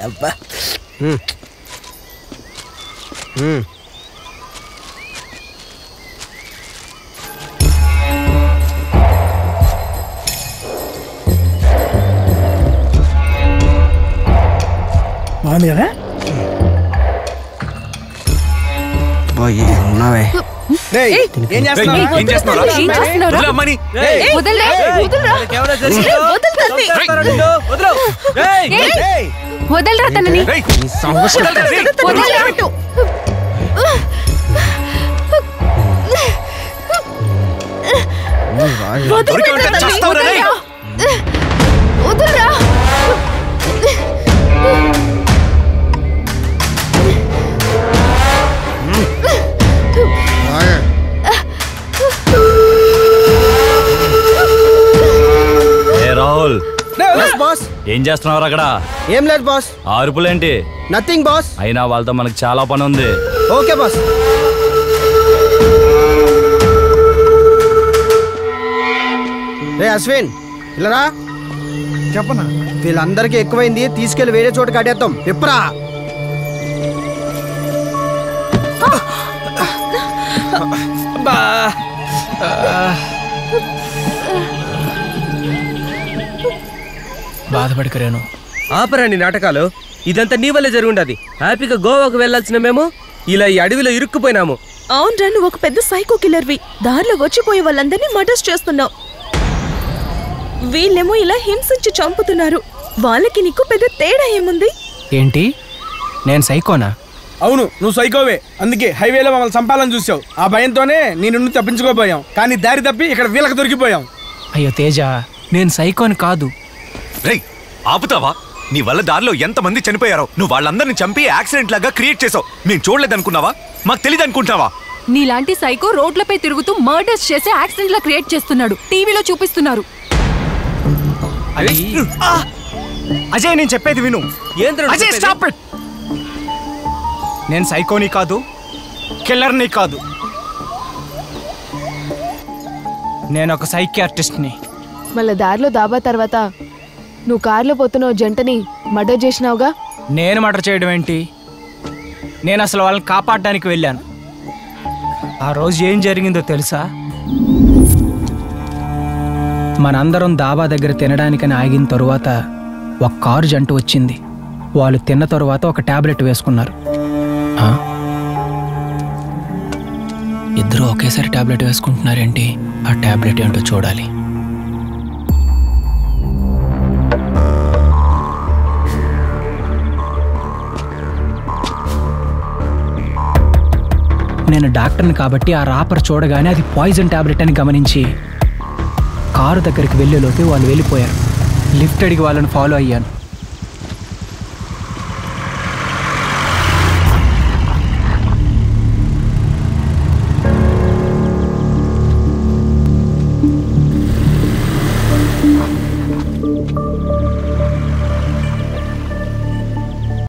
అబ్బా బాగుంది కదా ఉన్నావే ఏం వదలరా తనని. వదలరా. రాహుల్ ఏం చేస్తున్నావు అక్కడ? ఏం లేదు బాస్. అరుపులేంటి? Nothing boss. అయినా వాళ్ళతో మనకు చాలా పని ఉంది. Okay boss. రే అశ్విన్ ఇల్లరా. చెప్పనా? వీళ్ళందరికీ ఎక్కువైంది, తీసుకెళ్లి వేరే చోట కట్టేద్దాం. ఎప్పుడా బాధపడకరేను. ఆపరండి నాటకాలు. ఇదంతా నీ వల్లే జరుగుండది. హ్యాపీగా గోవాకు వెళ్లాల్సిన మేము ఇలా ఈ అడవిలో ఇరుక్కుపోయినాము. అవునరా, నువ్వు ఒక పెద్ద సైకో కిల్లర్వి. దారిలో వచ్చిపోయే వాళ్ళందరినీ మర్డర్స్ చేస్తున్నావు. వీళ్ళేమో ఇలా హింసించి చంపుతున్నారు. వాళ్ళకి నీకు పెద్ద తేడా ఏముంది? ఏంటి, నేను సైకోనా? అవును, నువ్వు సైకోవే. అందుకే హైవేలో మమ్మల్ని చంపాలని చూసావు. ఆ భయంతోనే నేను తప్పించుకోపోయాం. కానీ దారి తప్పి ఇక్కడ వీళ్ళకి దొరికిపోయాం. అయ్యో తేజ, నేను సైకోని కాదు. రేయ్ ఆపుతావా? నీ వల్ల దారిలో ఎంతమంది చనిపోయారో. నువ్వు వాళ్ళందరినీ చంపి యాక్సిడెంట్ లాగా క్రియేట్ చేసావు. మేము చూడలేదనుకున్నావా? మాకు తెలియదు అనుకుంటావా? నీలాంటి సైకో రోడ్లపై తిరుగుతూ మర్డర్స్ చేసి యాక్సిడెంట్ లా క్రియేట్ చేస్తున్నాడు. టీవీలో చూపిస్తున్నారు. అజయ్, నేను చెప్పేది విను. నేను సైకోని కాదు, కిల్లర్ని కాదు. నేను ఒక సైకియాట్రిస్ట్ని. మళ్ళీ దారిలో దాబా తర్వాత నువ్వు కారులో పోతున్న జంటని మర్డర్ చేసినావుగా. నేను మర్డర్ చేయడం ఏంటి? నేను అసలు వాళ్ళని కాపాడడానికి వెళ్ళాను. ఆ రోజు ఏం జరిగిందో తెలుసా? మనందరం దాబా దగ్గర తినడానికని ఆగిన తరువాత ఒక కారు జంట వచ్చింది. వాళ్ళు తిన్న తరువాత ఒక టాబ్లెట్ వేసుకున్నారు. ఇద్దరు ఒకేసారి టాబ్లెట్ వేసుకుంటున్నారేంటి? ఆ టాబ్లెట్ ఏంటో చూడాలి. నేను డాక్టర్ని కాబట్టి ఆ రాపర్ చూడగానే అది పాయిజన్ టాబ్లెట్ అని గమనించి కారు దగ్గరికి వెళ్ళేలోకి వాళ్ళు వెళ్ళిపోయారు. లిఫ్ట్ అడిగి వాళ్ళని ఫాలో అయ్యాను.